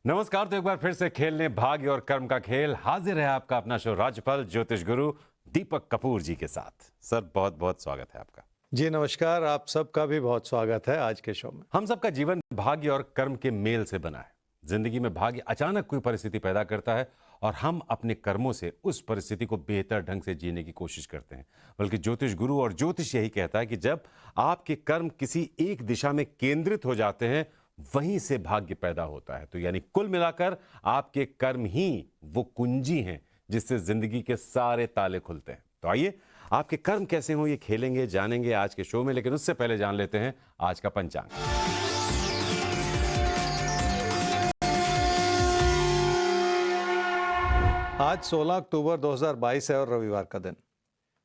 नमस्कार। तो एक बार फिर से खेलने भाग्य और कर्म का खेल हाजिर है आपका अपना शो राजफल ज्योतिष गुरु दीपक कपूर जी के साथ। सर बहुत बहुत स्वागत है आपका। जी नमस्कार, आप सबका भी बहुत स्वागत है आज के शो में। हम सबका जीवन भाग्य और कर्म के मेल से बना है। जिंदगी में भाग्य अचानक कोई परिस्थिति पैदा करता है और हम अपने कर्मों से उस परिस्थिति को बेहतर ढंग से जीने की कोशिश करते हैं। बल्कि ज्योतिष गुरु और ज्योतिष यही कहता है कि जब आपके कर्म किसी एक दिशा में केंद्रित हो जाते हैं वहीं से भाग्य पैदा होता है। तो यानी कुल मिलाकर आपके कर्म ही वो कुंजी हैं जिससे जिंदगी के सारे ताले खुलते हैं। तो आइए आपके कर्म कैसे हो ये खेलेंगे जानेंगे आज के शो में, लेकिन उससे पहले जान लेते हैं आज का पंचांग। आज 16 अक्टूबर 2022 है और रविवार का दिन।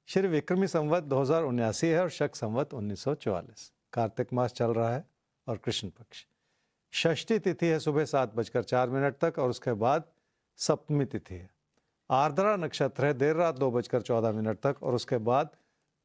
श्री विक्रमी संवत 2079 है और शक संवत 1944। कार्तिक मास चल रहा है और कृष्ण पक्ष। षष्ठी तिथि है सुबह 7:04 तक और उसके बाद सप्तमी तिथि है। आर्द्रा नक्षत्र है देर रात 2:14 तक और उसके बाद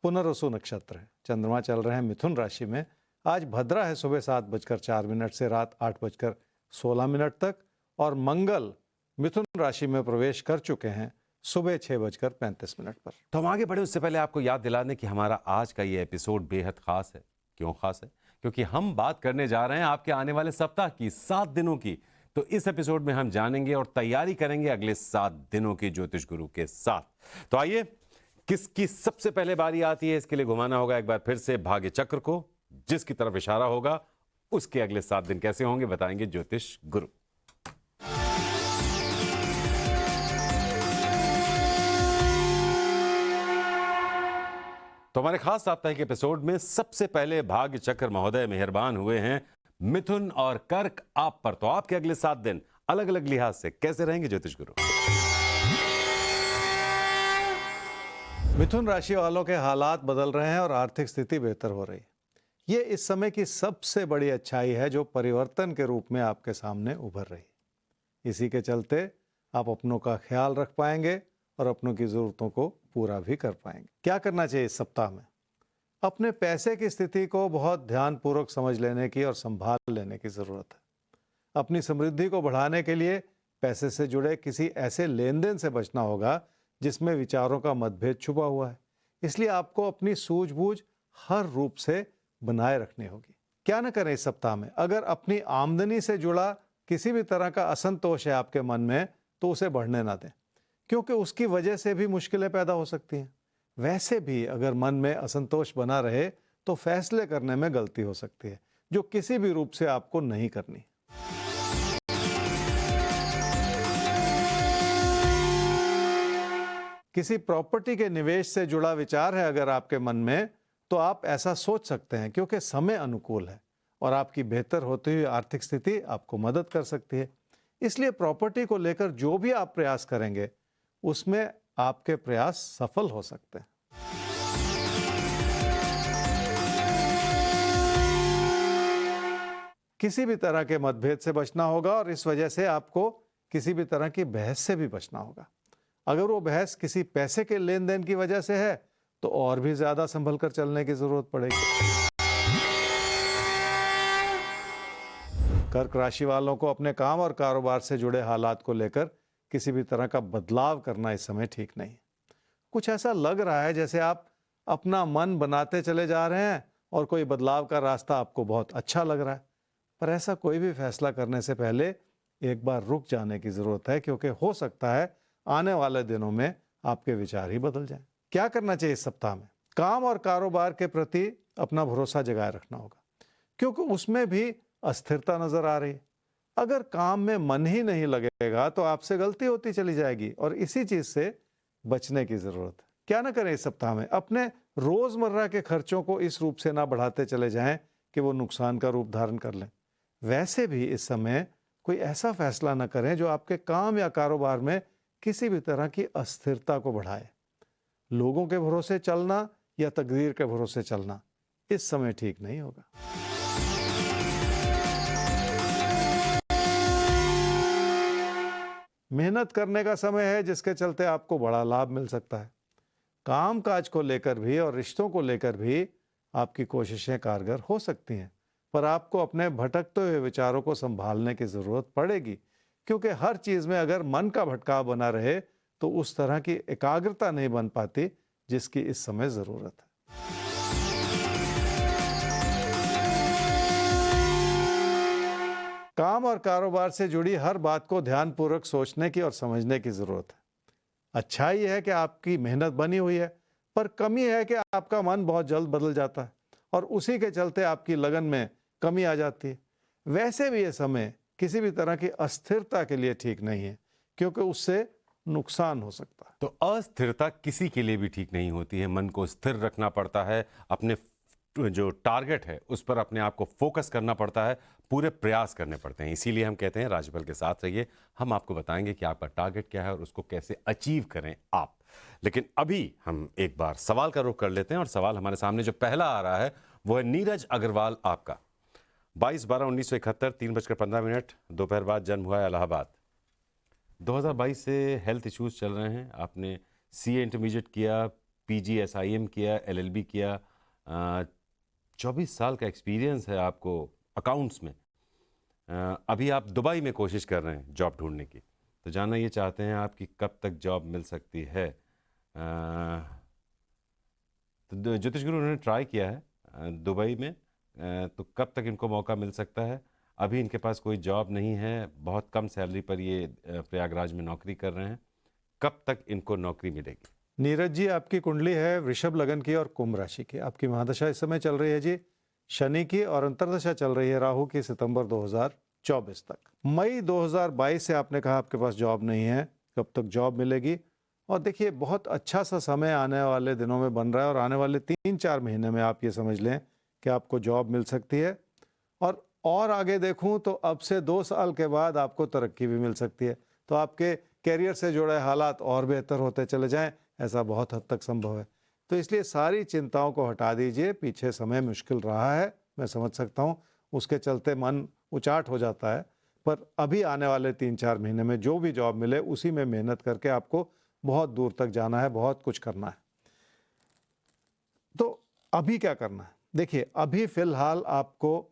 पुनर्वसु नक्षत्र है। चंद्रमा चल रहे हैं मिथुन राशि में। आज भद्रा है सुबह 7:04 से रात 8:16 तक और मंगल मिथुन राशि में प्रवेश कर चुके हैं सुबह 6:35 पर। तो हम आगे बढ़े उससे पहले आपको याद दिला दें कि हमारा आज का ये एपिसोड बेहद खास है। क्यों खास है? क्योंकि हम बात करने जा रहे हैं आपके आने वाले सप्ताह की 7 दिनों की। तो इस एपिसोड में हम जानेंगे और तैयारी करेंगे अगले 7 दिनों की ज्योतिष गुरु के साथ। तो आइए किसकी सबसे पहले बारी आती है इसके लिए घुमाना होगा एक बार फिर से भाग्य चक्र को। जिसकी तरफ इशारा होगा उसके अगले 7 दिन कैसे होंगे बताएंगे ज्योतिष गुरु। तो हमारे खास साप्ताहिक एपिसोड में सबसे पहले भाग्य चक्र महोदय मेहरबान हुए हैं मिथुन और कर्क आप पर। तो आपके अगले 7 दिन अलग अलग लिहाज से कैसे रहेंगे ज्योतिष गुरु? मिथुन राशि वालों के हालात बदल रहे हैं और आर्थिक स्थिति बेहतर हो रही है। ये इस समय की सबसे बड़ी अच्छाई है जो परिवर्तन के रूप में आपके सामने उभर रही है। इसी के चलते आप अपनों का ख्याल रख पाएंगे और अपनों की जरूरतों को पूरा भी कर पाएंगे। क्या करना चाहिए इस सप्ताह में? अपने पैसे की स्थिति को बहुत ध्यानपूर्वक समझ लेने की और संभाल लेने की जरूरत है। अपनी समृद्धि को बढ़ाने के लिए पैसे से जुड़े किसी ऐसे लेन देन से बचना होगा जिसमें विचारों का मतभेद छुपा हुआ है। इसलिए आपको अपनी सूझबूझ हर रूप से बनाए रखनी होगी। क्या न करें इस सप्ताह में? अगर अपनी आमदनी से जुड़ा किसी भी तरह का असंतोष है आपके मन में तो उसे बढ़ने ना दें, क्योंकि उसकी वजह से भी मुश्किलें पैदा हो सकती हैं। वैसे भी अगर मन में असंतोष बना रहे तो फैसले करने में गलती हो सकती है जो किसी भी रूप से आपको नहीं करनी। किसी प्रॉपर्टी के निवेश से जुड़ा विचार है अगर आपके मन में तो आप ऐसा सोच सकते हैं, क्योंकि समय अनुकूल है और आपकी बेहतर होती हुई आर्थिक स्थिति आपको मदद कर सकती है। इसलिए प्रॉपर्टी को लेकर जो भी आप प्रयास करेंगे उसमें आपके प्रयास सफल हो सकते हैं। किसी भी तरह के मतभेद से बचना होगा और इस वजह से आपको किसी भी तरह की बहस से भी बचना होगा। अगर वो बहस किसी पैसे के लेन देन की वजह से है तो और भी ज्यादा संभल कर चलने की जरूरत पड़ेगी। कर्क राशि वालों को अपने काम और कारोबार से जुड़े हालात को लेकर किसी भी तरह का बदलाव करना इस समय ठीक नहीं है। कुछ ऐसा लग रहा है जैसे आप अपना मन बनाते चले जा रहे हैं और कोई बदलाव का रास्ता आपको बहुत अच्छा लग रहा है, पर ऐसा कोई भी फैसला करने से पहले एक बार रुक जाने की जरूरत है, क्योंकि हो सकता है आने वाले दिनों में आपके विचार ही बदल जाएं। क्या करना चाहिए इस सप्ताह में? काम और कारोबार के प्रति अपना भरोसा जगाए रखना होगा, क्योंकि उसमें भी अस्थिरता नजर आ रही है। अगर काम में मन ही नहीं लगेगा तो आपसे गलती होती चली जाएगी और इसी चीज से बचने की जरूरत है। क्या ना करें इस सप्ताह में? अपने रोजमर्रा के खर्चों को इस रूप से ना बढ़ाते चले जाएं कि वो नुकसान का रूप धारण कर लें। वैसे भी इस समय कोई ऐसा फैसला ना करें जो आपके काम या कारोबार में किसी भी तरह की अस्थिरता को बढ़ाए। लोगों के भरोसे चलना या तकदीर के भरोसे चलना इस समय ठीक नहीं होगा। मेहनत करने का समय है जिसके चलते आपको बड़ा लाभ मिल सकता है। काम काज को लेकर भी और रिश्तों को लेकर भी आपकी कोशिशें कारगर हो सकती हैं, पर आपको अपने भटकते हुए विचारों को संभालने की जरूरत पड़ेगी, क्योंकि हर चीज में अगर मन का भटकाव बना रहे तो उस तरह की एकाग्रता नहीं बन पाती जिसकी इस समय जरूरत है। काम और कारोबार से जुड़ी हर बात को ध्यानपूर्वक सोचने की और समझने की जरूरत है। अच्छाई है कि आपकी मेहनत बनी हुई है, पर कमी है कि आपका मन बहुत जल्द बदल जाता है और उसी के चलते आपकी लगन में कमी आ जाती है। वैसे भी ये समय किसी भी तरह की अस्थिरता के लिए ठीक नहीं है, क्योंकि उससे नुकसान हो सकता है। तो अस्थिरता किसी के लिए भी ठीक नहीं होती है। मन को स्थिर रखना पड़ता है, अपने जो टारगेट है उस पर अपने आप को फोकस करना पड़ता है, पूरे प्रयास करने पड़ते हैं। इसीलिए हम कहते हैं राजबल के साथ रहिए, हम आपको बताएंगे कि आपका टारगेट क्या है और उसको कैसे अचीव करें आप। लेकिन अभी हम एक बार सवाल का रुख कर लेते हैं और सवाल हमारे सामने जो पहला आ रहा है वो है नीरज अग्रवाल आपका। 22/12/1971 3:15 दोपहर बाद जन्म हुआ है इलाहाबाद। 2022 से हेल्थ इश्यूज चल रहे हैं। आपने सीए इंटरमीडिएट किया, पीजी एसआईएम किया, एलएलबी किया, 24 साल का एक्सपीरियंस है आपको अकाउंट्स में। अभी आप दुबई में कोशिश कर रहे हैं जॉब ढूंढने की, तो जानना ये चाहते हैं आपकी कब तक जॉब मिल सकती है। तो ज्योतिष गुरु उन्होंने ट्राई किया है दुबई में, तो कब तक इनको मौका मिल सकता है। अभी इनके पास कोई जॉब नहीं है, बहुत कम सैलरी पर ये प्रयागराज में नौकरी कर रहे हैं। कब तक इनको नौकरी मिलेगी। नीरज जी, आपकी कुंडली है वृषभ लगन की और कुंभ राशि की। आपकी महादशा इस समय चल रही है जी शनि की, और अंतर्दशा चल रही है राहु की सितंबर 2024 तक। मई 2022 से आपने कहा आपके पास जॉब नहीं है, कब तक जॉब मिलेगी। और देखिए, बहुत अच्छा सा समय आने वाले दिनों में बन रहा है और आने वाले 3-4 महीने में आप ये समझ लें कि आपको जॉब मिल सकती है। और आगे देखूं तो अब से 2 साल के बाद आपको तरक्की भी मिल सकती है, तो आपके कैरियर से जुड़े हालात और बेहतर होते चले जाएं, ऐसा बहुत हद तक संभव है। तो इसलिए सारी चिंताओं को हटा दीजिए। पीछे समय मुश्किल रहा है, मैं समझ सकता हूँ, उसके चलते मन उचाट हो जाता है, पर अभी आने वाले 3-4 महीने में जो भी जॉब मिले उसी में मेहनत करके आपको बहुत दूर तक जाना है, बहुत कुछ करना है। तो अभी क्या करना है? देखिए, अभी फिलहाल आपको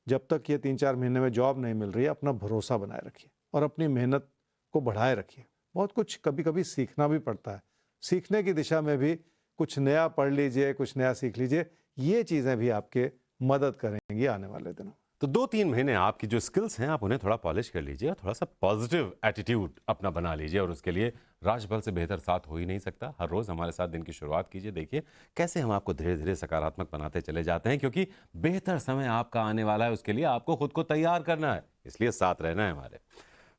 जब तक ये 3-4 महीने में जॉब नहीं मिल रही है, अपना भरोसा बनाए रखिए और अपनी मेहनत को बढ़ाए रखिए। बहुत कुछ कभी कभी सीखना भी पड़ता है, सीखने की दिशा में भी कुछ नया पढ़ लीजिए, कुछ नया सीख लीजिए, ये चीज़ें भी आपके मदद करेंगी आने वाले दिनों। तो 2-3 महीने आपकी जो स्किल्स हैं आप उन्हें थोड़ा पॉलिश कर लीजिए और थोड़ा सा पॉजिटिव एटीट्यूड अपना बना लीजिए, और उसके लिए राजबल से बेहतर साथ हो ही नहीं सकता। हर रोज़ हमारे साथ दिन की शुरुआत कीजिए, देखिए कैसे हम आपको धीरे धीरे सकारात्मक बनाते चले जाते हैं, क्योंकि बेहतर समय आपका आने वाला है, उसके लिए आपको खुद को तैयार करना है, इसलिए साथ रहना है हमारे।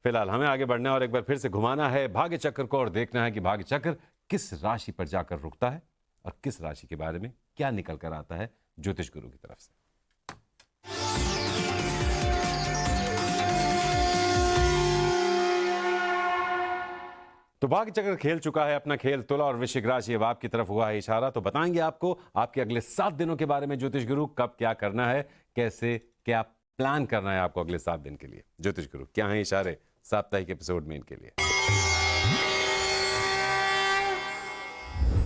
फिलहाल हमें आगे बढ़ना है और एक बार फिर से घुमाना है भाग्य चक्र को और देखना है कि भाग्य चक्र किस राशि पर जाकर रुकता है और किस राशि के बारे में क्या निकल कर आता है ज्योतिष गुरु की तरफ से। तो भाग्य चक्र खेल चुका है अपना खेल, तुला और वृश्चिक राशि अब आपकी तरफ हुआ है इशारा। तो बताएंगे आपको आपके अगले 7 दिनों के बारे में ज्योतिष गुरु, कब क्या करना है, कैसे क्या प्लान करना है आपको अगले 7 दिन के लिए। ज्योतिष गुरु क्या है इशारे साप्ताहिक एपिसोड में इनके लिए।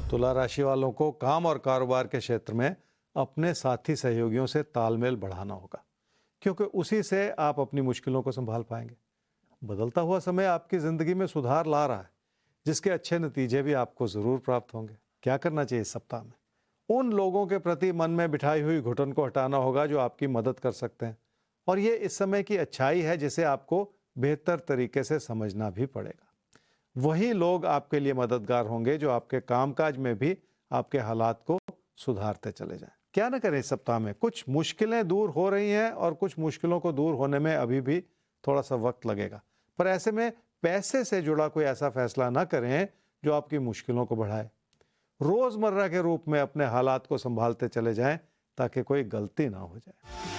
तुला राशि वालों को काम और कारोबार के क्षेत्र में अपने साथी सहयोगियों से तालमेल बढ़ाना होगा, क्योंकि उसी से आप अपनी मुश्किलों को संभाल पाएंगे। बदलता हुआ समय आपकी जिंदगी में सुधार ला रहा है, जिसके अच्छे नतीजे भी आपको जरूर प्राप्त होंगे। क्या करना चाहिए इस सप्ताह में? उन लोगों के प्रति मन में बिठाई हुई घुटन को हटाना होगा जो आपकी मदद कर सकते हैं, और ये इस समय की अच्छाई है जिसे आपको बेहतर तरीके से समझना भी पड़ेगा। वही लोग आपके लिए मददगार होंगे जो आपके कामकाज में भी आपके हालात को सुधारते चले जाएं। क्या न करें इस सप्ताह में? कुछ मुश्किलें दूर हो रही हैं और कुछ मुश्किलों को दूर होने में अभी भी थोड़ा सा वक्त लगेगा, पर ऐसे में पैसे से जुड़ा कोई ऐसा फैसला ना करें जो आपकी मुश्किलों को बढ़ाए। रोजमर्रा के रूप में अपने हालात को संभालते चले जाएं ताकि कोई गलती ना हो जाए।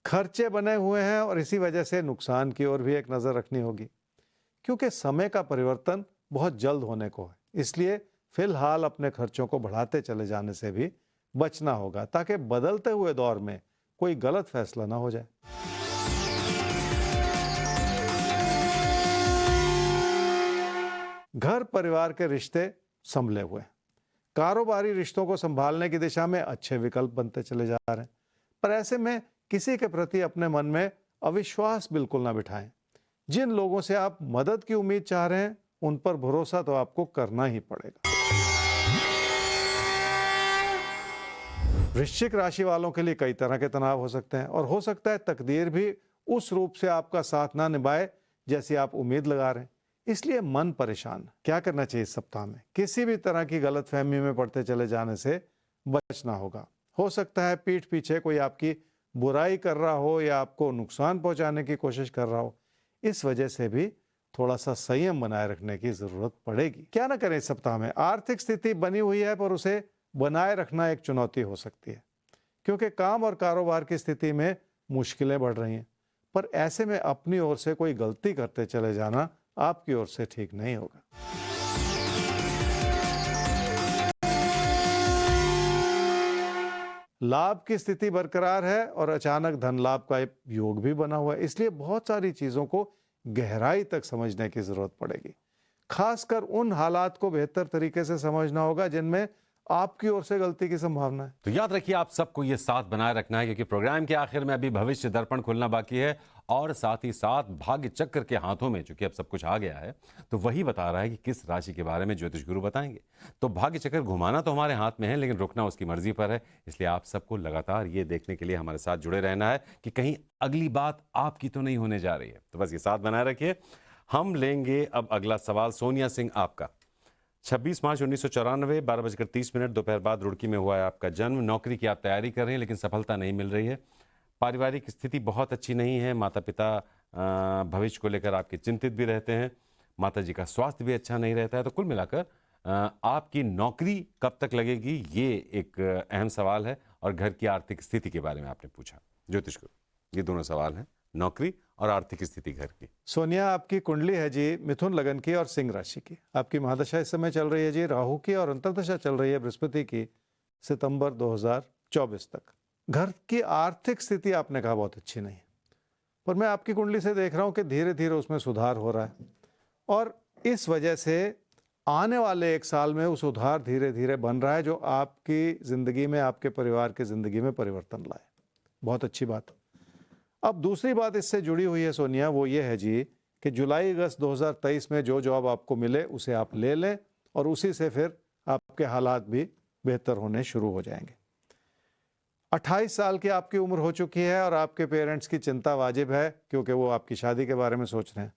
खर्चे बने हुए हैं और इसी वजह से नुकसान की ओर भी एक नजर रखनी होगी, क्योंकि समय का परिवर्तन बहुत जल्द होने को है। इसलिए फिलहाल अपने खर्चों को बढ़ाते चले जाने से भी बचना होगा, ताकि बदलते हुए दौर में कोई गलत फैसला ना हो जाए। घर परिवार के रिश्ते संभले हुए हैं। कारोबारी रिश्तों को संभालने की दिशा में अच्छे विकल्प बनते चले जा रहे हैं। पर ऐसे में किसी के प्रति अपने मन में अविश्वास बिल्कुल ना बिठाएं। जिन लोगों से आप मदद की उम्मीद चाह रहे हैं उन पर भरोसा तो आपको करना ही पड़ेगा। वृश्चिक राशि वालों के लिए कई तरह के तनाव हो सकते हैं और हो सकता है तकदीर भी उस रूप से आपका साथ ना निभाए जैसी आप उम्मीद लगा रहे हैं। इसलिए मन परेशान। क्या करना चाहिए इस सप्ताह में? किसी भी तरह की गलतफहमी में पड़ते चले जाने से बचना होगा। हो सकता है पीठ पीछे कोई आपकी बुराई कर रहा हो या आपको नुकसान पहुंचाने की कोशिश कर रहा हो। इस वजह से भी थोड़ा सा संयम बनाए रखने की जरूरत पड़ेगी। क्या ना करें इस सप्ताह में? आर्थिक स्थिति बनी हुई है पर उसे बनाए रखना एक चुनौती हो सकती है, क्योंकि काम और कारोबार की स्थिति में मुश्किलें बढ़ रही हैं। पर ऐसे में अपनी ओर से कोई गलती करते चले जाना आपकी ओर से ठीक नहीं होगा। लाभ की स्थिति बरकरार है और अचानक धन लाभ का एक योग भी बना हुआ है, इसलिए बहुत सारी चीजों को गहराई तक समझने की जरूरत पड़ेगी। खासकर उन हालात को बेहतर तरीके से समझना होगा जिनमें आपकी ओर से गलती की संभावना है। तो याद रखिए आप सबको ये साथ बनाए रखना है, क्योंकि प्रोग्राम के आखिर में अभी भविष्य दर्पण खुलना बाकी है और साथ ही साथ भाग्य चक्र के हाथों में चूंकि अब सब कुछ आ गया है तो वही बता रहा है कि किस राशि के बारे में ज्योतिष गुरु बताएंगे। तो भाग्य चक्र घुमाना तो हमारे हाथ में है, लेकिन रुकना उसकी मर्जी पर है। इसलिए आप सबको लगातार ये देखने के लिए हमारे साथ जुड़े रहना है कि कहीं अगली बात आपकी तो नहीं होने जा रही है। तो बस ये साथ बनाए रखिए। हम लेंगे अब अगला सवाल। सोनिया सिंह, आपका 26 मार्च 1994 12:30 दोपहर बाद रुड़की में हुआ है आपका जन्म। नौकरी की आप तैयारी कर रहे हैं लेकिन सफलता नहीं मिल रही है। पारिवारिक स्थिति बहुत अच्छी नहीं है। माता पिता भविष्य को लेकर आपके चिंतित भी रहते हैं। माता जी का स्वास्थ्य भी अच्छा नहीं रहता है। तो कुल मिलाकर आपकी नौकरी कब तक लगेगी, ये एक अहम सवाल है। और घर की आर्थिक स्थिति के बारे में आपने पूछा ज्योतिष गुरु। ये दोनों सवाल हैं, नौकरी और आर्थिक स्थिति घर की। सोनिया, आपकी कुंडली है जी मिथुन लगन की और सिंह राशि की। आपकी महादशा इस समय चल रही है जी राहु की और अंतर्दशा चल रही है बृहस्पति की सितंबर 2024 तक। घर की आर्थिक स्थिति आपने कहा बहुत अच्छी नहीं है, पर मैं आपकी कुंडली से देख रहा हूं कि धीरे धीरे उसमें सुधार हो रहा है और इस वजह से आने वाले एक साल में वो सुधार धीरे धीरे बन रहा है जो आपकी जिंदगी में, आपके परिवार की जिंदगी में परिवर्तन लाए। बहुत अच्छी बात। अब दूसरी बात इससे जुड़ी हुई है सोनिया, वो ये है जी कि जुलाई अगस्त 2023 में जो जॉब आपको मिले उसे आप ले लें और उसी से फिर आपके हालात भी बेहतर होने शुरू हो जाएंगे। 28 साल की आपकी उम्र हो चुकी है और आपके पेरेंट्स की चिंता वाजिब है क्योंकि वो आपकी शादी के बारे में सोच रहे हैं।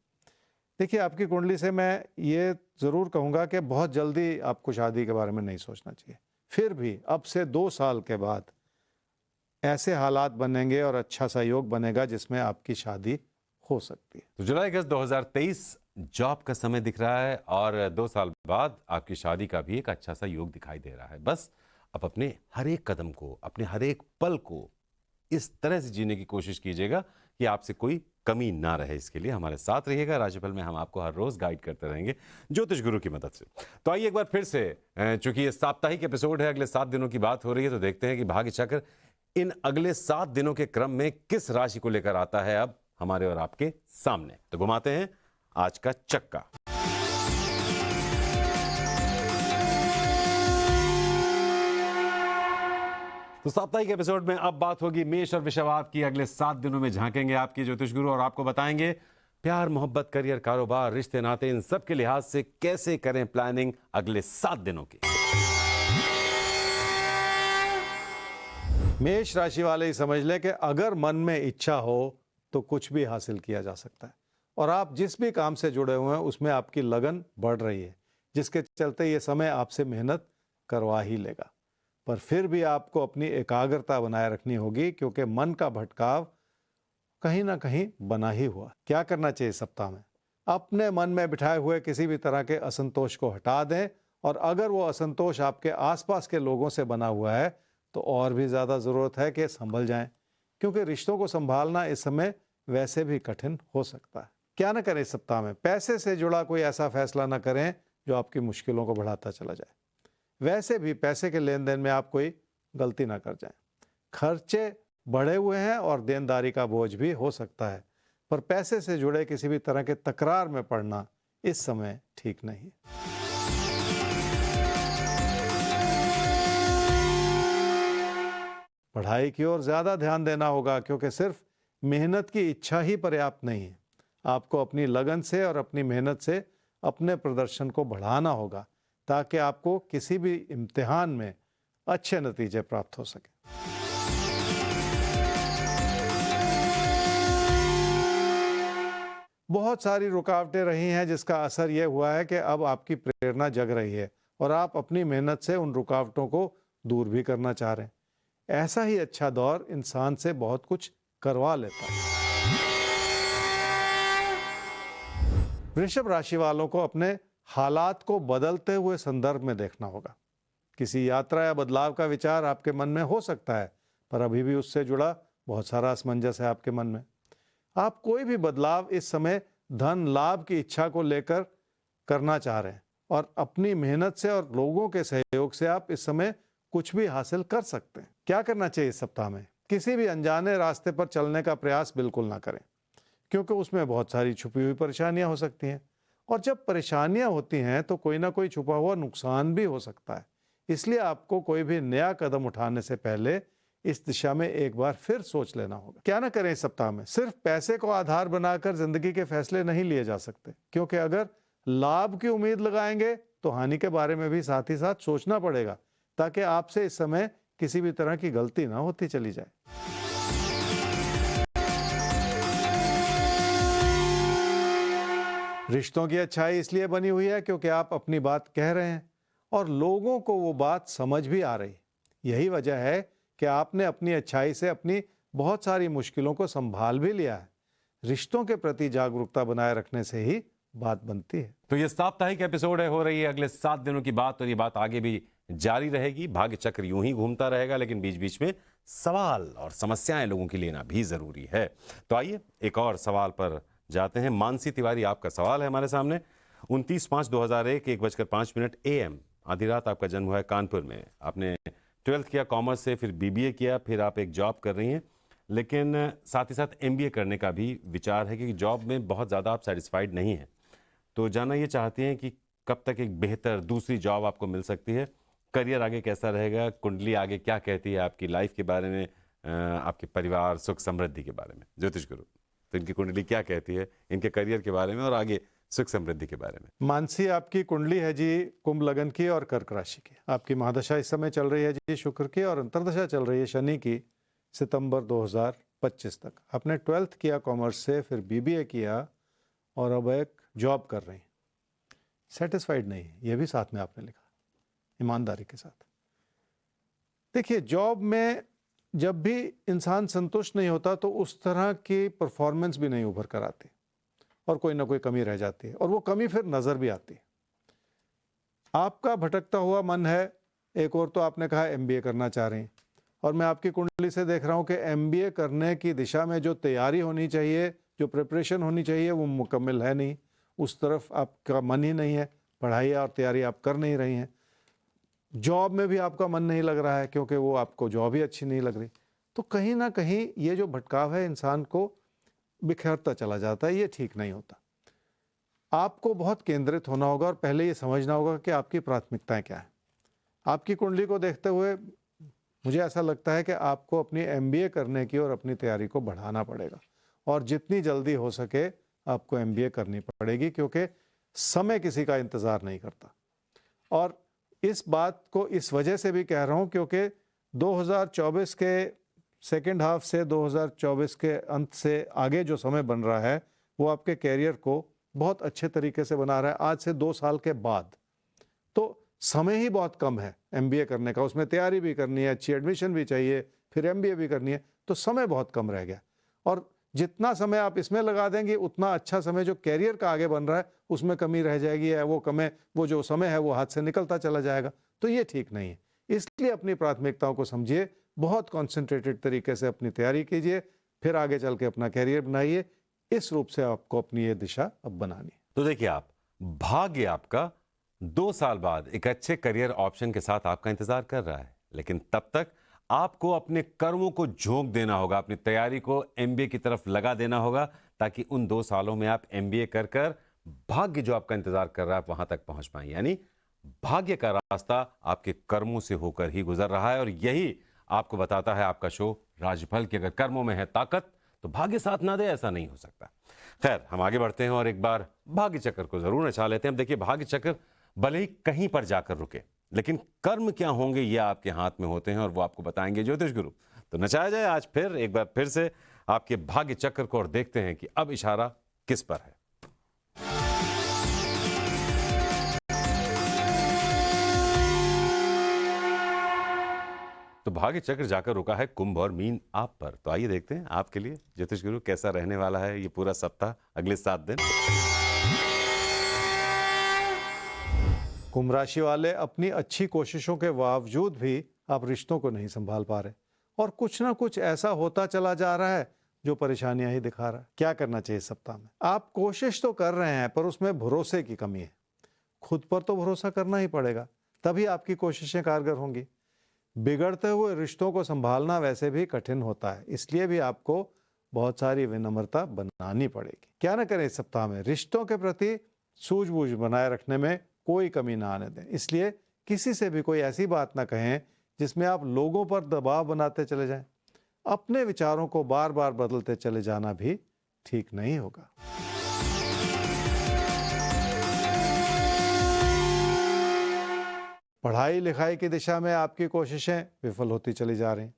देखिए, आपकी कुंडली से मैं ये ज़रूर कहूँगा कि बहुत जल्दी आपको शादी के बारे में नहीं सोचना चाहिए। फिर भी अब से 2 साल के बाद ऐसे हालात बनेंगे और अच्छा सा योग बनेगा जिसमें आपकी शादी हो सकती है। तो जुलाई अगस्त 2023 जॉब का समय दिख रहा है और 2 साल बाद आपकी शादी का भी एक अच्छा सा योग दिखाई दे रहा है। बस अब अपने हर एक कदम को, अपने हर एक पल को इस तरह से जीने की कोशिश कीजिएगा कि आपसे कोई कमी ना रहे। इसके लिए हमारे साथ रहिएगा। राशिफल में हम आपको हर रोज गाइड करते रहेंगे ज्योतिष गुरु की मदद से। तो आइए एक बार फिर से, चूंकि ये साप्ताहिक एपिसोड है, अगले 7 दिनों की बात हो रही है, तो देखते हैं कि भाग्य चक्र इन अगले 7 दिनों के क्रम में किस राशि को लेकर आता है अब हमारे और आपके सामने। तो घुमाते हैं आज का चक्का। तो साप्ताहिक एपिसोड में अब बात होगी मेष और वृषभ की। अगले 7 दिनों में झांकेंगे आपके ज्योतिष गुरु और आपको बताएंगे प्यार, मोहब्बत, करियर, कारोबार, रिश्ते नाते, इन सब के लिहाज से कैसे करें प्लानिंग अगले 7 दिनों की। मेष राशि वाले ही समझ लें कि अगर मन में इच्छा हो तो कुछ भी हासिल किया जा सकता है और आप जिस भी काम से जुड़े हुए हैं उसमें आपकी लगन बढ़ रही है, जिसके चलते ये समय आपसे मेहनत करवा ही लेगा। पर फिर भी आपको अपनी एकाग्रता बनाए रखनी होगी क्योंकि मन का भटकाव कहीं ना कहीं बना ही हुआ। क्या करना चाहिए सप्ताह में? अपने मन में बिठाए हुए किसी भी तरह के असंतोष को हटा दें और अगर वो असंतोष आपके आसपास के लोगों से बना हुआ है तो और भी ज़्यादा ज़रूरत है कि संभल जाएं, क्योंकि रिश्तों को संभालना इस समय वैसे भी कठिन हो सकता है। क्या ना करें इस सप्ताह में? पैसे से जुड़ा कोई ऐसा फैसला ना करें जो आपकी मुश्किलों को बढ़ाता चला जाए। वैसे भी पैसे के लेन देन में आप कोई गलती ना कर जाएं। खर्चे बढ़े हुए हैं और देनदारी का बोझ भी हो सकता है, पर पैसे से जुड़े किसी भी तरह के तकरार में पड़ना इस समय ठीक नहीं। पढ़ाई की ओर ज़्यादा ध्यान देना होगा, क्योंकि सिर्फ मेहनत की इच्छा ही पर्याप्त नहीं है। आपको अपनी लगन से और अपनी मेहनत से अपने प्रदर्शन को बढ़ाना होगा, ताकि आपको किसी भी इम्तिहान में अच्छे नतीजे प्राप्त हो सके। बहुत सारी रुकावटें रही हैं, जिसका असर यह हुआ है कि अब आपकी प्रेरणा जग रही है और आप अपनी मेहनत से उन रुकावटों को दूर भी करना चाह रहे हैं। ऐसा ही अच्छा दौर इंसान से बहुत कुछ करवा लेता है। वृषभ राशि वालों को अपने हालात को बदलते हुए संदर्भ में देखना होगा। किसी यात्रा या बदलाव का विचार आपके मन में हो सकता है, पर अभी भी उससे जुड़ा बहुत सारा असमंजस है आपके मन में। आप कोई भी बदलाव इस समय धन लाभ की इच्छा को लेकर करना चाह रहे हैं और अपनी मेहनत से और लोगों के सहयोग से आप इस समय कुछ भी हासिल कर सकते हैं। क्या करना चाहिए इस सप्ताह में? किसी भी अनजाने रास्ते पर चलने का प्रयास बिल्कुल ना करें, क्योंकि उसमें बहुत सारी छुपी हुई परेशानियां हो सकती हैं, और जब परेशानियां होती हैं तो कोई ना कोई छुपा हुआ नुकसान भी हो सकता है। इसलिए आपको कोई भी नया कदम उठाने से पहले इस दिशा में एक बार फिर सोच लेना होगा। क्या ना करें इस सप्ताह में? सिर्फ पैसे को आधार बनाकर जिंदगी के फैसले नहीं लिए जा सकते, क्योंकि अगर लाभ की उम्मीद लगाएंगे तो हानि के बारे में भी साथ ही साथ सोचना पड़ेगा, ताकि आपसे इस समय किसी भी तरह की गलती ना होती चली जाए। रिश्तों की अच्छाई इसलिए बनी हुई है क्योंकि आप अपनी बात कह रहे हैं और लोगों को वो बात समझ भी आ रही। यही वजह है कि आपने अपनी अच्छाई से अपनी बहुत सारी मुश्किलों को संभाल भी लिया है। रिश्तों के प्रति जागरूकता बनाए रखने से ही बात बनती है। तो ये साप्ताहिक एपिसोड है, हो रही है अगले 7 दिनों की बात, और ये बात आगे भी जारी रहेगी। भाग्य चक्र यूं ही घूमता रहेगा, लेकिन बीच बीच में सवाल और समस्याएं लोगों की लेना भी जरूरी है। तो आइए एक और सवाल पर जाते हैं। मानसी तिवारी, आपका सवाल है हमारे सामने। 29/5/2001 1:05 AM, आधी रात आपका जन्म हुआ है कानपुर में। आपने 12th किया कॉमर्स से, फिर BBA किया, फिर आप एक जॉब कर रही हैं, लेकिन साथ ही साथ MBA करने का भी विचार है, क्योंकि जॉब में बहुत ज़्यादा आप सेटिस्फाइड नहीं हैं। तो जानना ये चाहती हैं कि कब तक एक बेहतर दूसरी जॉब आपको मिल सकती है, करियर आगे कैसा रहेगा, कुंडली आगे क्या कहती है आपकी लाइफ के बारे में, आपके परिवार सुख समृद्धि के बारे में। ज्योतिष गुरु, तो इनकी कुंडली क्या कहती है इनके करियर के बारे में और आगे सुख समृद्धि के बारे में? मानसी, आपकी कुंडली है जी कुंभ लगन की और कर्क राशि की। आपकी महादशा इस समय चल रही है जी शुक्र की, और अंतर्दशा चल रही है शनि की सितंबर 2025 तक। आपने 12th किया कॉमर्स से, फिर BBA किया और अब एक जॉब कर रही हैं। सेटिस्फाइड नहीं है, यह भी साथ में आपने लिखा, ईमानदारी के साथ। देखिए, जॉब में जब भी इंसान संतुष्ट नहीं होता तो उस तरह की परफॉर्मेंस भी नहीं उभर कर आती और कोई ना कोई कमी रह जाती है, और वो कमी फिर नजर भी आती है। आपका भटकता हुआ मन है। एक और तो आपने कहा MBA करना चाह रही हैं, और मैं आपकी कुंडली से देख रहा हूं कि MBA करने की दिशा में जो तैयारी होनी चाहिए, जो प्रिपरेशन होनी चाहिए, वो मुकम्मल है नहीं। उस तरफ आपका मन ही नहीं है, पढ़ाई और तैयारी आप कर नहीं रही हैं। जॉब में भी आपका मन नहीं लग रहा है, क्योंकि वो आपको जॉब ही अच्छी नहीं लग रही। तो कहीं ना कहीं ये जो भटकाव है इंसान को बिखरता चला जाता है, ये ठीक नहीं होता। आपको बहुत केंद्रित होना होगा और पहले ये समझना होगा कि आपकी प्राथमिकताएं क्या है। आपकी कुंडली को देखते हुए मुझे ऐसा लगता है कि आपको अपनी MBA करने की और अपनी तैयारी को बढ़ाना पड़ेगा, और जितनी जल्दी हो सके आपको MBA करनी पड़ेगी, क्योंकि समय किसी का इंतज़ार नहीं करता। और इस बात को इस वजह से भी कह रहा हूँ क्योंकि 2024 के सेकेंड हाफ से 2024 के अंत से आगे जो समय बन रहा है वो आपके कैरियर को बहुत अच्छे तरीके से बना रहा है। आज से 2 साल के बाद तो समय ही बहुत कम है MBA करने का, उसमें तैयारी भी करनी है, अच्छी एडमिशन भी चाहिए, फिर MBA भी करनी है, तो समय बहुत कम रह गया। और जितना समय आप इसमें लगा देंगे उतना अच्छा समय जो कैरियर का आगे बन रहा है उसमें कमी रह जाएगी, या वो जो समय है वो हाथ से निकलता चला जाएगा। तो ये ठीक नहीं है। इसलिए अपनी प्राथमिकताओं को समझिए, बहुत कॉन्सेंट्रेटेड तरीके से अपनी तैयारी कीजिए, फिर आगे चल के अपना कैरियर बनाइए। इस रूप से आपको अपनी ये दिशा अब बनानी है। तो देखिए, आप भाग्य आपका 2 साल बाद एक अच्छे करियर ऑप्शन के साथ आपका इंतजार कर रहा है, लेकिन तब तक आपको अपने कर्मों को झोंक देना होगा, अपनी तैयारी को MBA की तरफ लगा देना होगा, ताकि उन 2 सालों में आप MBA कर कर भाग्य जो आपका इंतजार कर रहा है आप वहां तक पहुंच पाए। यानी भाग्य का रास्ता आपके कर्मों से होकर ही गुजर रहा है, और यही आपको बताता है आपका शो राजफल की अगर कर्मों में है ताकत तो भाग्य साथ ना दे ऐसा नहीं हो सकता। खैर, हम आगे बढ़ते हैं और एक बार भाग्य चक्र को जरूर नचा लेते हैं। अब देखिए, भाग्य चक्र भले ही कहीं पर जाकर रुके, लेकिन कर्म क्या होंगे ये आपके हाथ में होते हैं और वो आपको बताएंगे ज्योतिष गुरु। तो नचाया जाए आज फिर एक बार फिर से आपके भाग्य चक्र को और देखते हैं कि अब इशारा किस पर है। तो भाग्य चक्र जाकर रुका है कुंभ और मीन आप पर। तो आइए देखते हैं आपके लिए ज्योतिष गुरु कैसा रहने वाला है ये पूरा सप्ताह, अगले 7 दिन। कुंभ राशि वाले अपनी अच्छी कोशिशों के बावजूद भी आप रिश्तों को नहीं संभाल पा रहे और कुछ ना कुछ ऐसा होता चला जा रहा है जो परेशानियां ही दिखा रहा है। क्या करना चाहिए इस सप्ताह में? आप कोशिश तो कर रहे हैं पर उसमें भरोसे की कमी है। खुद पर तो भरोसा करना ही पड़ेगा, तभी आपकी कोशिशें कारगर होंगी। बिगड़ते हुए रिश्तों को संभालना वैसे भी कठिन होता है, इसलिए भी आपको बहुत सारी विनम्रता बनानी पड़ेगी। क्या ना करें इस सप्ताह में? रिश्तों के प्रति सूझबूझ बनाए रखने में कोई कमी ना आने दें। इसलिए किसी से भी कोई ऐसी बात ना कहें जिसमें आप लोगों पर दबाव बनाते चले जाएं। अपने विचारों को बार बार बदलते चले जाना भी ठीक नहीं होगा। पढ़ाई लिखाई की दिशा में आपकी कोशिशें विफल होती चली जा रही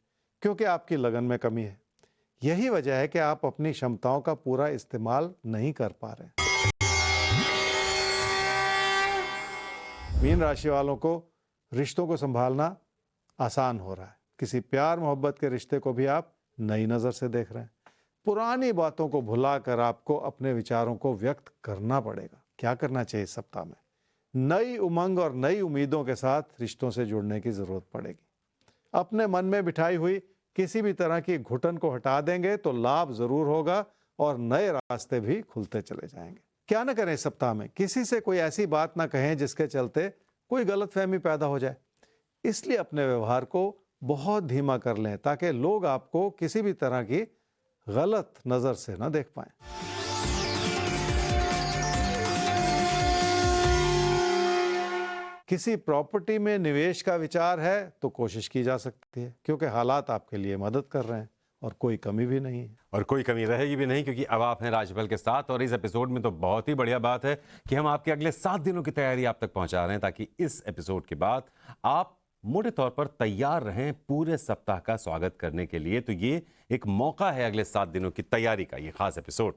क्योंकि आपकी लगन में कमी है। यही वजह है कि आप अपनी क्षमताओं का पूरा इस्तेमाल नहीं कर पा रहे। मीन राशि वालों को रिश्तों को संभालना आसान हो रहा है। किसी प्यार मोहब्बत के रिश्ते को भी आप नई नज़र से देख रहे हैं। पुरानी बातों को भुलाकर आपको अपने विचारों को व्यक्त करना पड़ेगा। क्या करना चाहिए इस सप्ताह में? नई उमंग और नई उम्मीदों के साथ रिश्तों से जुड़ने की जरूरत पड़ेगी। अपने मन में बिठाई हुई किसी भी तरह की घुटन को हटा देंगे तो लाभ जरूर होगा और नए रास्ते भी खुलते चले जाएंगे। क्या न करें इस सप्ताह में? किसी से कोई ऐसी बात ना कहें जिसके चलते कोई गलतफहमी पैदा हो जाए। इसलिए अपने व्यवहार को बहुत धीमा कर लें ताकि लोग आपको किसी भी तरह की गलत नजर से ना देख पाएं। किसी प्रॉपर्टी में निवेश का विचार है तो कोशिश की जा सकती है क्योंकि हालात आपके लिए मदद कर रहे हैं और कोई कमी भी नहीं है। और कोई कमी रहेगी भी नहीं, क्योंकि अब आप हैं राजफल के साथ। और इस एपिसोड में तो बहुत ही बढ़िया बात है कि हम आपके अगले 7 दिनों की तैयारी आप तक पहुंचा रहे हैं, ताकि इस एपिसोड के बाद आप मोटे तौर पर तैयार रहें पूरे सप्ताह का स्वागत करने के लिए। तो ये एक मौका है अगले 7 दिनों की तैयारी का, ये खास एपिसोड।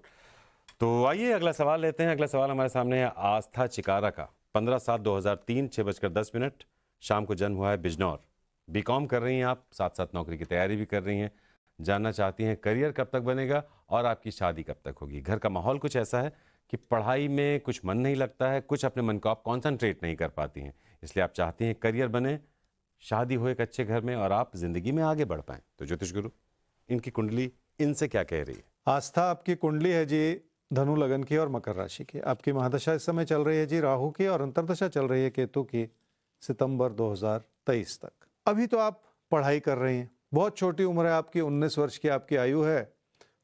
तो आइए अगला सवाल लेते हैं। अगला सवाल हमारे सामने है आस्था चिकारा का। 15/7/2003 6:10 शाम को जन्म हुआ है बिजनौर। बीकॉम कर रही हैं आप, साथ साथ नौकरी की तैयारी भी कर रही हैं। जानना चाहती हैं करियर कब तक बनेगा और आपकी शादी कब तक होगी। घर का माहौल कुछ ऐसा है कि पढ़ाई में कुछ मन नहीं लगता है, कुछ अपने मन को आप कॉन्सेंट्रेट नहीं कर पाती हैं। इसलिए आप चाहती हैं करियर बने, शादी हो एक अच्छे घर में और आप जिंदगी में आगे बढ़ पाएं। तो ज्योतिष गुरु, इनकी कुंडली इनसे क्या कह रही है? आस्था, आपकी कुंडली है जी धनु लगन की और मकर राशि की। आपकी महादशा इस समय चल रही है जी राहु की और अंतर्दशा चल रही है केतु की सितंबर 2023 तक। अभी तो आप पढ़ाई कर रही हैं, बहुत छोटी उम्र है आपकी, 19 वर्ष की आपकी आयु है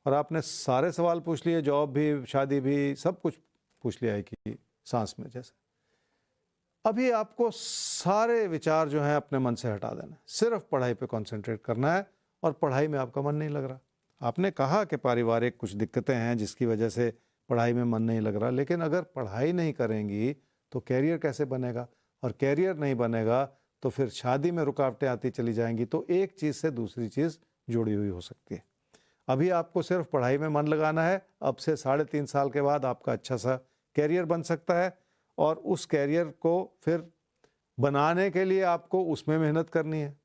और आपने सारे सवाल पूछ लिए, जॉब भी, शादी भी, सब कुछ पूछ लिया है कि सांस में जैसे। अभी आपको सारे विचार जो हैं अपने मन से हटा देना है, सिर्फ पढ़ाई पे कंसंट्रेट करना है और पढ़ाई में आपका मन नहीं लग रहा। आपने कहा कि पारिवारिक कुछ दिक्कतें हैं जिसकी वजह से पढ़ाई में मन नहीं लग रहा, लेकिन अगर पढ़ाई नहीं करेंगी तो कैरियर कैसे बनेगा? और कैरियर नहीं बनेगा तो फिर शादी में रुकावटें आती चली जाएंगी। तो एक चीज़ से दूसरी चीज़ जुड़ी हुई हो सकती है। अभी आपको सिर्फ पढ़ाई में मन लगाना है। अब से 3.5 साल के बाद आपका अच्छा सा कैरियर बन सकता है और उस कैरियर को फिर बनाने के लिए आपको उसमें मेहनत करनी है।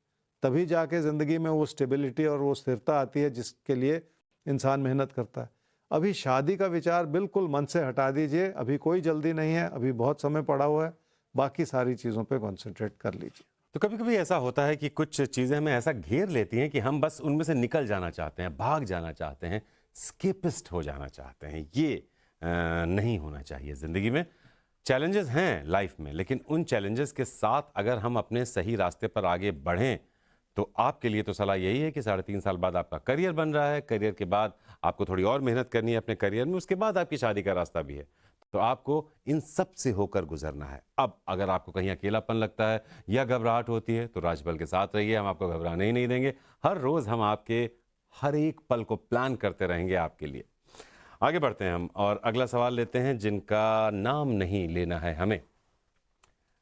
तभी जाके ज़िंदगी में वो स्टेबिलिटी और वो स्थिरता आती है जिसके लिए इंसान मेहनत करता है। अभी शादी का विचार बिल्कुल मन से हटा दीजिए, अभी कोई जल्दी नहीं है, अभी बहुत समय पड़ा हुआ है, बाकी सारी चीज़ों पे कंसंट्रेट कर लीजिए। तो कभी कभी ऐसा होता है कि कुछ चीज़ें हमें ऐसा घेर लेती हैं कि हम बस उनमें से निकल जाना चाहते हैं, भाग जाना चाहते हैं, स्केपिस्ट हो जाना चाहते हैं। ये नहीं होना चाहिए। ज़िंदगी में चैलेंजेस हैं लाइफ में, लेकिन उन चैलेंजेस के साथ अगर हम अपने सही रास्ते पर आगे बढ़ें तो आपके लिए तो सलाह यही है कि 3.5 साल बाद आपका करियर बन रहा है, करियर के बाद आपको थोड़ी और मेहनत करनी है अपने करियर में, उसके बाद आपकी शादी का रास्ता भी है। तो आपको इन सब से होकर गुजरना है। अब अगर आपको कहीं अकेलापन लगता है या घबराहट होती है तो राजबल के साथ रहिए, हम आपको घबराने ही नहीं देंगे। हर रोज हम आपके हर एक पल को प्लान करते रहेंगे आपके लिए। आगे बढ़ते हैं हम और अगला सवाल लेते हैं जिनका नाम नहीं लेना है हमें।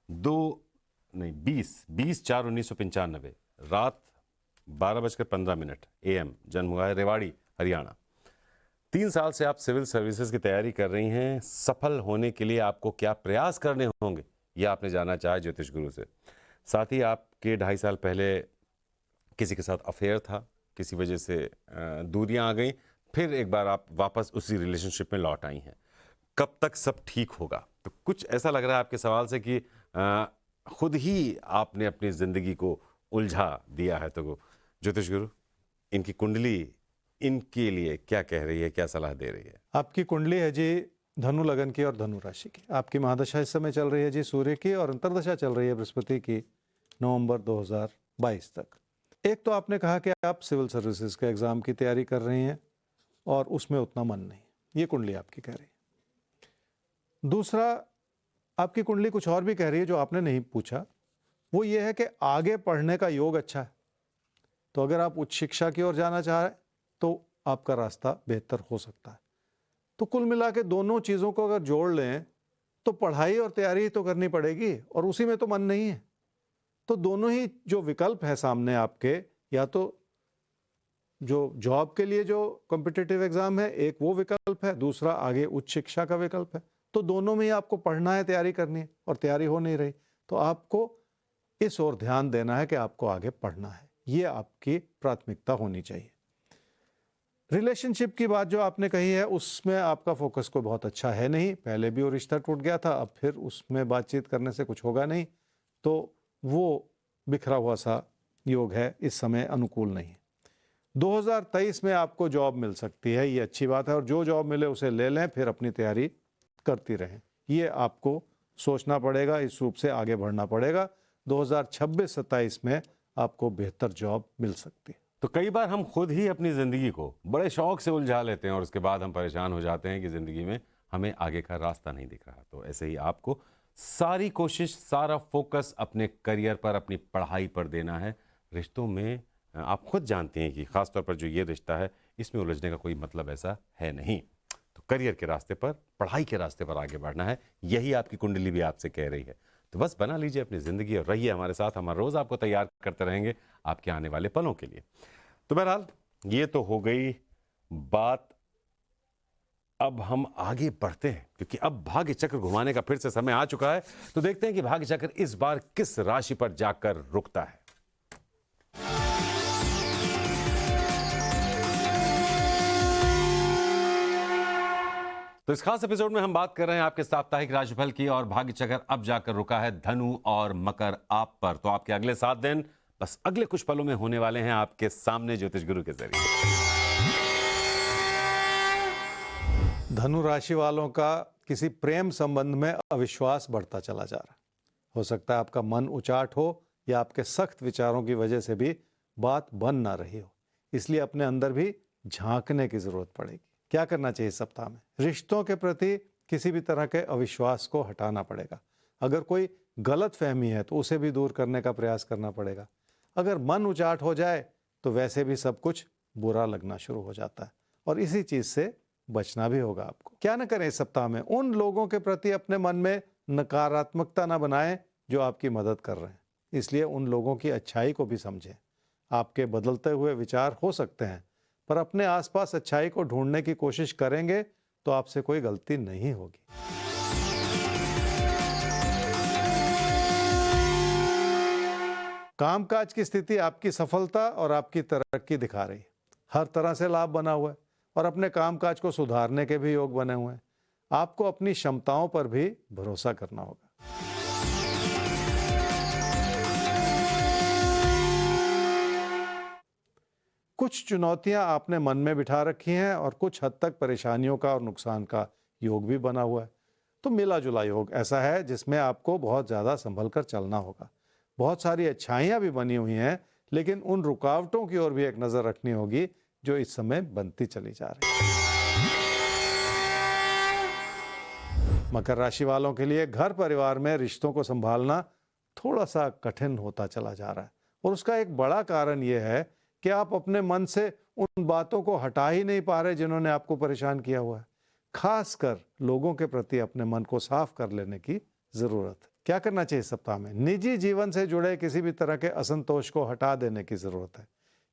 20/4/1995 रात 12:15 AM जन्म हुआ है, रेवाड़ी हरियाणा। 3 साल से आप सिविल सर्विसेज की तैयारी कर रही हैं। सफल होने के लिए आपको क्या प्रयास करने होंगे, यह आपने जानना चाहा ज्योतिष गुरु से। साथ ही आपके 2.5 साल पहले किसी के साथ अफेयर था, किसी वजह से दूरियां आ गई, फिर एक बार आप वापस उसी रिलेशनशिप में लौट आई हैं। कब तक सब ठीक होगा? तो कुछ ऐसा लग रहा है आपके सवाल से कि खुद ही आपने अपनी जिंदगी को उलझा दिया है। तो ज्योतिष गुरु, इनकी कुंडली इनके लिए क्या कह रही है, क्या सलाह दे रही है? आपकी कुंडली है जी धनु लगन की और धनु राशि की। आपकी महादशा इस समय चल रही है जी सूर्य की, और अंतर्दशा चल रही है बृहस्पति की नवंबर 2022 तक। एक तो आपने कहा कि आप सिविल सर्विसेज के एग्जाम की तैयारी कर रही हैं और उसमें उतना मन नहीं, ये कुंडली आपकी कह रही है। दूसरा, आपकी कुंडली कुछ और भी कह रही है जो आपने नहीं पूछा, वो ये है कि आगे पढ़ने का योग अच्छा है। तो अगर आप उच्च शिक्षा की ओर जाना चाह रहे हैं तो आपका रास्ता बेहतर हो सकता है। तो कुल मिला के दोनों चीज़ों को अगर जोड़ लें तो पढ़ाई और तैयारी तो करनी पड़ेगी, और उसी में तो मन नहीं है। तो दोनों ही जो विकल्प है सामने आपके, या तो जो जॉब के लिए जो कॉम्पिटिटिव एग्जाम है, एक वो विकल्प है, दूसरा आगे उच्च शिक्षा का विकल्प है। तो दोनों में ही आपको पढ़ना है, तैयारी करनी है, और तैयारी हो नहीं रही, तो आपको इस ओर ध्यान देना है कि आपको आगे पढ़ना है। ये आपकी प्राथमिकता होनी चाहिए। रिलेशनशिप की बात जो आपने कही है, उसमें आपका फोकस को बहुत अच्छा है नहीं। पहले भी वो रिश्ता टूट गया था, अब फिर उसमें बातचीत करने से कुछ होगा नहीं, तो वो बिखरा हुआ सा योग है, इस समय अनुकूल नहीं है। 2023 में आपको जॉब मिल सकती है, ये अच्छी बात है, और जो जॉब मिले उसे ले लें, फिर अपनी तैयारी करती रहें। ये आपको सोचना पड़ेगा, इस रूप से आगे बढ़ना पड़ेगा। 2026-27 में आपको बेहतर जॉब मिल सकती है। तो कई बार हम खुद ही अपनी ज़िंदगी को बड़े शौक से उलझा लेते हैं और उसके बाद हम परेशान हो जाते हैं कि ज़िंदगी में हमें आगे का रास्ता नहीं दिख रहा। तो ऐसे ही आपको सारी कोशिश, सारा फोकस अपने करियर पर, अपनी पढ़ाई पर देना है। रिश्तों में आप खुद जानते हैं कि ख़ासतौर पर जो ये रिश्ता है, इसमें उलझने का कोई मतलब ऐसा है नहीं। तो करियर के रास्ते पर, पढ़ाई के रास्ते पर आगे बढ़ना है, यही आपकी कुंडली भी आपसे कह रही है। तो बस बना लीजिए अपनी ज़िंदगी और रहिए हमारे साथ। हम हर रोज़ आपको तैयार करते रहेंगे आपके आने वाले पलों के लिए। तो बहरहाल ये तो हो गई बात। अब हम आगे बढ़ते हैं क्योंकि अब भाग्य चक्र घुमाने का फिर से समय आ चुका है। तो देखते हैं कि भाग्य चक्र इस बार किस राशि पर जाकर रुकता है। तो इस खास एपिसोड में हम बात कर रहे हैं आपके साप्ताहिक राशिफल की, और भाग्य चक्र अब जाकर रुका है धनु और मकर आप पर। तो आपके अगले 7 दिन बस अगले कुछ पलों में होने वाले हैं आपके सामने ज्योतिष गुरु के जरिए। धनु राशि वालों का किसी प्रेम संबंध में अविश्वास बढ़ता चला जा रहा है। हो सकता है आपका मन उचाट हो, या आपके सख्त विचारों की वजह से भी बात बन ना रही हो। इसलिए अपने अंदर भी झांकने की जरूरत पड़ेगी। क्या करना चाहिए इस सप्ताह में? रिश्तों के प्रति किसी भी तरह के अविश्वास को हटाना पड़ेगा। अगर कोई गलत फहमी है तो उसे भी दूर करने का प्रयास करना पड़ेगा। अगर मन उचाट हो जाए तो वैसे भी सब कुछ बुरा लगना शुरू हो जाता है, और इसी चीज से बचना भी होगा आपको। क्या न करें इस सप्ताह में? उन लोगों के प्रति अपने मन में नकारात्मकता न बनाएं जो आपकी मदद कर रहे हैं। इसलिए उन लोगों की अच्छाई को भी समझें। आपके बदलते हुए विचार हो सकते हैं, पर अपने आसपास अच्छाई को ढूंढने की कोशिश करेंगे तो आपसे कोई गलती नहीं होगी। कामकाज की स्थिति आपकी सफलता और आपकी तरक्की दिखा रही है। हर तरह से लाभ बना हुआ है, और अपने कामकाज को सुधारने के भी योग बने हुए हैं। आपको अपनी क्षमताओं पर भी भरोसा करना होगा। कुछ चुनौतियां आपने मन में बिठा रखी हैं, और कुछ हद तक परेशानियों का और नुकसान का योग भी बना हुआ है। तो मिला जुला योग ऐसा है जिसमें आपको बहुत ज़्यादा संभल कर चलना होगा। बहुत सारी अच्छाइयाँ भी बनी हुई हैं, लेकिन उन रुकावटों की ओर भी एक नज़र रखनी होगी जो इस समय बनती चली जा रही है। मकर राशि वालों के लिए घर परिवार में रिश्तों को संभालना थोड़ा सा कठिन होता चला जा रहा है, और उसका एक बड़ा कारण यह है कि आप अपने मन से उन बातों को हटा ही नहीं पा रहे जिन्होंने आपको परेशान किया हुआ है। खासकर लोगों के प्रति अपने मन को साफ कर लेने की जरूरत है। क्या करना चाहिए इस सप्ताह में? निजी जीवन से जुड़े किसी भी तरह के असंतोष को हटा देने की जरूरत है,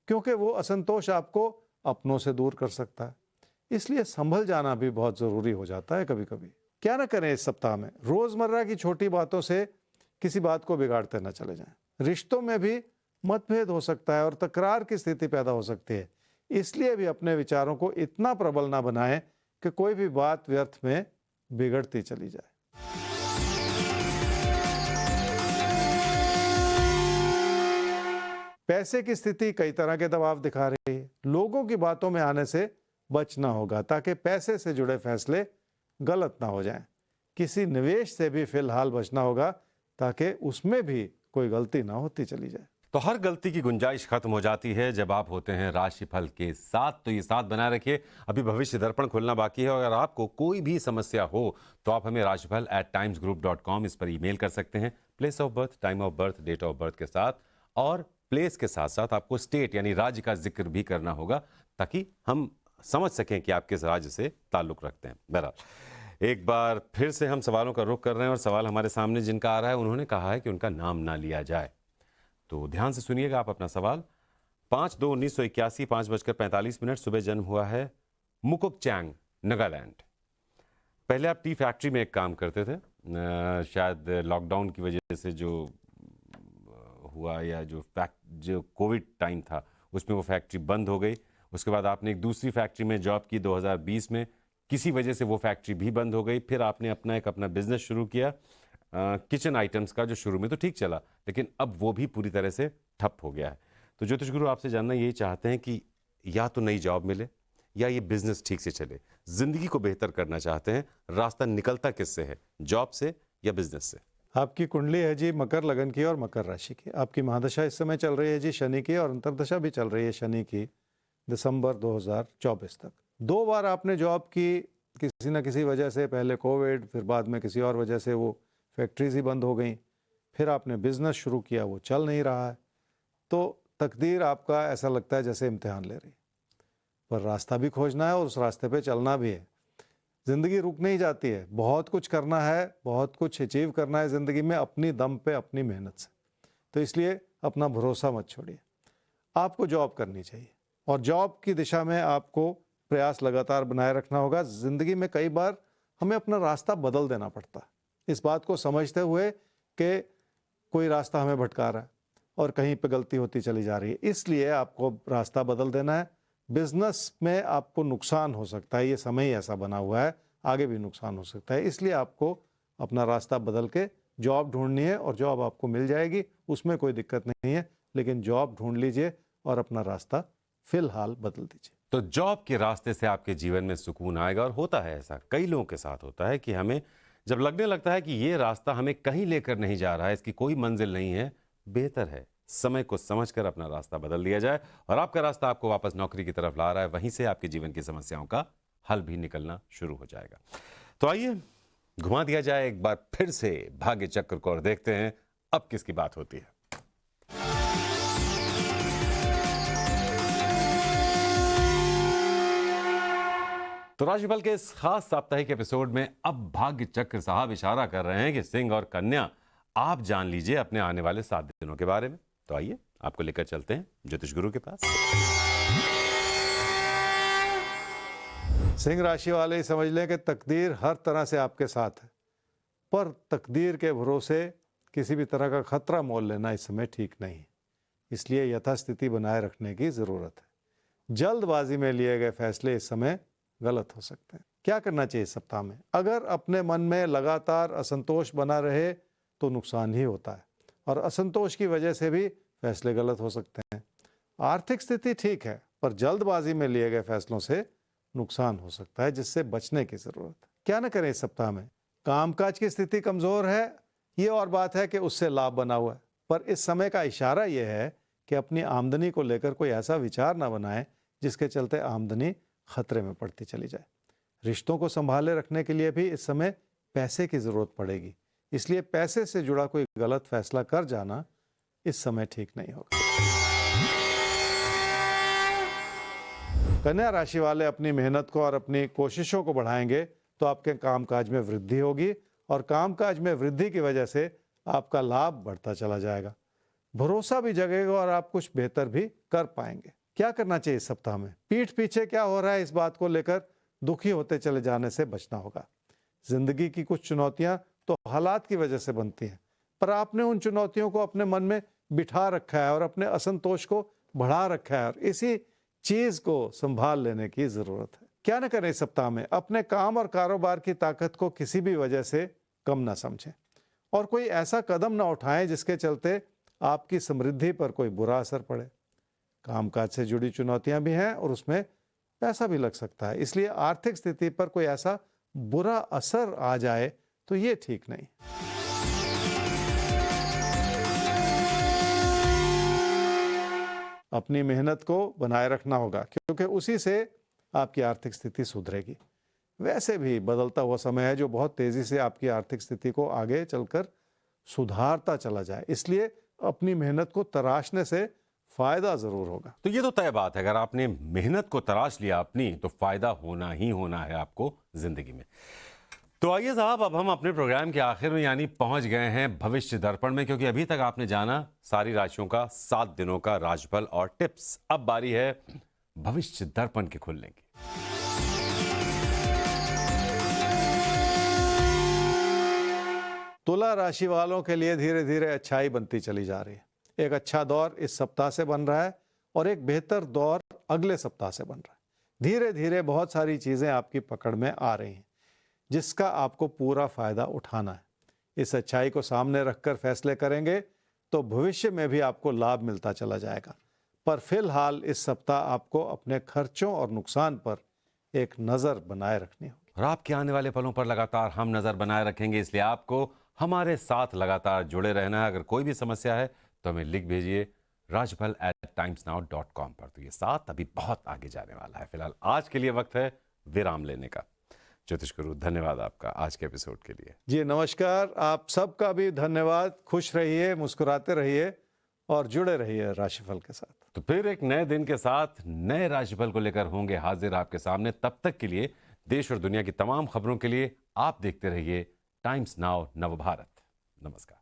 क्योंकि वो असंतोष आपको अपनों से दूर कर सकता है। इसलिए संभल जाना भी बहुत जरूरी हो जाता है कभी कभी। क्या ना करें इस सप्ताह में? रोजमर्रा की छोटी बातों से किसी बात को बिगाड़ते ना चले जाएं। रिश्तों में भी मतभेद हो सकता है और तकरार की स्थिति पैदा हो सकती है। इसलिए भी अपने विचारों को इतना प्रबल ना बनाएं कि कोई भी बात व्यर्थ में बिगड़ती चली जाए। पैसे की स्थिति कई तरह के दबाव दिखा रही है। लोगों की बातों में आने से बचना होगा ताकि पैसे से जुड़े फैसले गलत ना हो जाएं। किसी निवेश से भी फिलहाल बचना होगा ताकि उसमें भी कोई गलती ना होती चली जाए। तो हर गलती की गुंजाइश खत्म हो जाती है जब आप होते हैं राशिफल के साथ। तो ये साथ बनाए रखिए। अभी भविष्य दर्पण खुलना बाकी है। अगर आपको कोई भी समस्या हो तो आप हमें rashifal@timesgroup.com इस पर ईमेल कर सकते हैं। Place of birth, time of birth, date of birth के साथ, और प्लेस के साथ साथ आपको स्टेट यानी राज्य का जिक्र भी करना होगा ताकि हम समझ सकें कि आप किस राज्य से ताल्लुक रखते हैं। बहरहाल एक बार फिर से हम सवालों का रुख कर रहे हैं और सवाल हमारे सामने जिनका आ रहा है उन्होंने कहा है कि उनका नाम ना लिया जाए। तो ध्यान से सुनिएगा आप अपना सवाल। 5/2/1981 5:45 सुबह जन्म हुआ है मुकुकचैंग, नागालैंड। पहले आप टी फैक्ट्री में एक काम करते थे। शायद लॉकडाउन की वजह से जो हुआ या जो कोविड टाइम था उसमें वो फैक्ट्री बंद हो गई। उसके बाद आपने एक दूसरी फैक्ट्री में जॉब की 2020 में। किसी वजह से वो फैक्ट्री भी बंद हो गई। फिर आपने अपना बिजनेस शुरू किया किचन आइटम्स का, जो शुरू में तो ठीक चला लेकिन अब वो भी पूरी तरह से ठप हो गया है। तो ज्योतिष गुरु आपसे जानना यही चाहते हैं कि या तो नई जॉब मिले या ये बिजनेस ठीक से चले। जिंदगी को बेहतर करना चाहते हैं, रास्ता निकलता किससे है, जॉब से या बिजनेस से? आपकी कुंडली है जी मकर लगन की और मकर राशि की। आपकी महादशा इस समय चल रही है जी शनि की, और अंतर्दशा भी चल रही है शनि की दिसंबर 2024 तक। 2 बार आपने जॉब की किसी न किसी वजह से, पहले कोविड, फिर बाद में किसी और वजह से वो फैक्ट्रीज ही बंद हो गई। फिर आपने बिजनेस शुरू किया, वो चल नहीं रहा है। तो तकदीर आपका ऐसा लगता है जैसे इम्तिहान ले रही, पर रास्ता भी खोजना है और उस रास्ते पे चलना भी है। ज़िंदगी रुक नहीं जाती है, बहुत कुछ करना है, बहुत कुछ अचीव करना है ज़िंदगी में अपनी दम पे, अपनी मेहनत से। तो इसलिए अपना भरोसा मत छोड़िए। आपको जॉब करनी चाहिए और जॉब की दिशा में आपको प्रयास लगातार बनाए रखना होगा। ज़िंदगी में कई बार हमें अपना रास्ता बदल देना पड़ता है, इस बात को समझते हुए कि कोई रास्ता हमें भटका रहा है और कहीं पे गलती होती चली जा रही है। इसलिए आपको रास्ता बदल देना है। बिजनेस में आपको नुकसान हो सकता है, ये समय ही ऐसा बना हुआ है, आगे भी नुकसान हो सकता है। इसलिए आपको अपना रास्ता बदल के जॉब ढूंढनी है और जॉब आपको मिल जाएगी, उसमें कोई दिक्कत नहीं है। लेकिन जॉब ढूंढ लीजिए और अपना रास्ता फिलहाल बदल दीजिए। तो जॉब के रास्ते से आपके जीवन में सुकून आएगा। और होता है ऐसा, कई लोगों के साथ होता है कि हमें जब लगने लगता है कि ये रास्ता हमें कहीं लेकर नहीं जा रहा है, इसकी कोई मंजिल नहीं है, बेहतर है समय को समझकर अपना रास्ता बदल दिया जाए। और आपका रास्ता आपको वापस नौकरी की तरफ ला रहा है, वहीं से आपके जीवन की समस्याओं का हल भी निकलना शुरू हो जाएगा। तो आइए घुमा दिया जाए एक बार फिर से भाग्य चक्र को और देखते हैं अब किसकी बात होती है। तो राशिफल के इस खास साप्ताहिक एपिसोड में अब भाग्य चक्र साहब इशारा कर रहे हैं कि सिंह और कन्या, आप जान लीजिए अपने आने वाले 7 दिनों के बारे में। तो आइए आपको लेकर चलते हैं ज्योतिष गुरु के पास। सिंह राशि वाले ही समझ लें कि तकदीर हर तरह से आपके साथ है, पर तकदीर के भरोसे किसी भी तरह का खतरा मोल लेना इस समय ठीक नहीं है। इसलिए यथास्थिति बनाए रखने की जरूरत है। जल्दबाजी में लिए गए फैसले इस समय गलत हो सकते हैं। क्या करना चाहिए इस सप्ताह में? अगर अपने मन में लगातार असंतोष बना रहे तो नुकसान ही होता है, और असंतोष की वजह से भी फैसले गलत हो सकते हैं। आर्थिक स्थिति ठीक है, पर जल्दबाजी में लिए गए फैसलों से नुकसान हो सकता है, जिससे बचने की जरूरत है। क्या न करें इस सप्ताह में? कामकाज की स्थिति कमजोर है, ये और बात है कि उससे लाभ बना हुआ है, पर इस समय का इशारा यह है कि अपनी आमदनी को लेकर कोई ऐसा विचार ना बनाए जिसके चलते आमदनी खतरे में पड़ती चली जाए। रिश्तों को संभाले रखने के लिए भी इस समय पैसे की जरूरत पड़ेगी, इसलिए पैसे से जुड़ा कोई गलत फैसला कर जाना इस समय ठीक नहीं होगा। कन्या राशि वाले अपनी मेहनत को और अपनी कोशिशों को बढ़ाएंगे तो आपके कामकाज में वृद्धि होगी और कामकाज में वृद्धि की वजह से आपका लाभ बढ़ता चला जाएगा। भरोसा भी जगेगा और आप कुछ बेहतर भी कर पाएंगे। क्या करना चाहिए इस सप्ताह में? पीठ पीछे क्या हो रहा है इस बात को लेकर दुखी होते चले जाने से बचना होगा। जिंदगी की कुछ चुनौतियां तो हालात की वजह से बनती हैं, पर आपने उन चुनौतियों को अपने मन में बिठा रखा है और अपने असंतोष को बढ़ा रखा है और इसी चीज को संभाल लेने की जरूरत है। क्या न करें इस सप्ताह में? अपने काम और कारोबार की ताकत को किसी भी वजह से कम ना समझें और कोई ऐसा कदम ना उठाएं जिसके चलते आपकी समृद्धि पर कोई बुरा असर पड़े। कामकाज से जुड़ी चुनौतियां भी हैं और उसमें पैसा भी लग सकता है, इसलिए आर्थिक स्थिति पर कोई ऐसा बुरा असर आ जाए तो ये ठीक नहीं। अपनी मेहनत को बनाए रखना होगा क्योंकि उसी से आपकी आर्थिक स्थिति सुधरेगी। वैसे भी बदलता हुआ समय है जो बहुत तेजी से आपकी आर्थिक स्थिति को आगे चलकर सुधारता चला जाए, इसलिए अपनी मेहनत को तराशने से फायदा जरूर होगा। तो ये तो तय बात है, अगर आपने मेहनत को तराश लिया अपनी तो फायदा होना ही होना है आपको जिंदगी में। तो आइए साहब, अब हम अपने प्रोग्राम के आखिर में यानी पहुंच गए हैं भविष्य दर्पण में, क्योंकि अभी तक आपने जाना सारी राशियों का 7 दिनों का राशिफल और टिप्स। अब बारी है भविष्य दर्पण के खुलने की। तुला राशि वालों के लिए धीरे धीरे अच्छाई बनती चली जा रही है। एक अच्छा दौर इस सप्ताह से बन रहा है और एक बेहतर दौर अगले सप्ताह से बन रहा है। धीरे धीरे बहुत सारी चीजें आपकी पकड़ में आ रही हैं जिसका आपको पूरा फायदा उठाना है। इस अच्छाई को सामने रखकर फैसले करेंगे तो भविष्य में भी आपको लाभ मिलता चला जाएगा, पर फिलहाल इस सप्ताह आपको अपने खर्चों और नुकसान पर एक नजर बनाए रखनी होगी। और आपके आने वाले पलों पर लगातार हम नजर बनाए रखेंगे, इसलिए आपको हमारे साथ लगातार जुड़े रहना है। अगर कोई भी समस्या है तो हमें लिख भेजिए rajpal@timesnow.com पर। तो ये साथ अभी बहुत आगे जाने वाला है। फिलहाल आज के लिए वक्त है विराम लेने का। ज्योतिष गुरु, धन्यवाद आपका आज के एपिसोड के लिए। जी नमस्कार, आप सबका भी धन्यवाद। खुश रहिए, मुस्कुराते रहिए और जुड़े रहिए राशिफल के साथ। तो फिर एक नए दिन के साथ नए राशिफल को लेकर होंगे हाजिर आपके सामने। तब तक के लिए देश और दुनिया की तमाम खबरों के लिए आप देखते रहिए टाइम्स नाउ नवभारत। नमस्कार।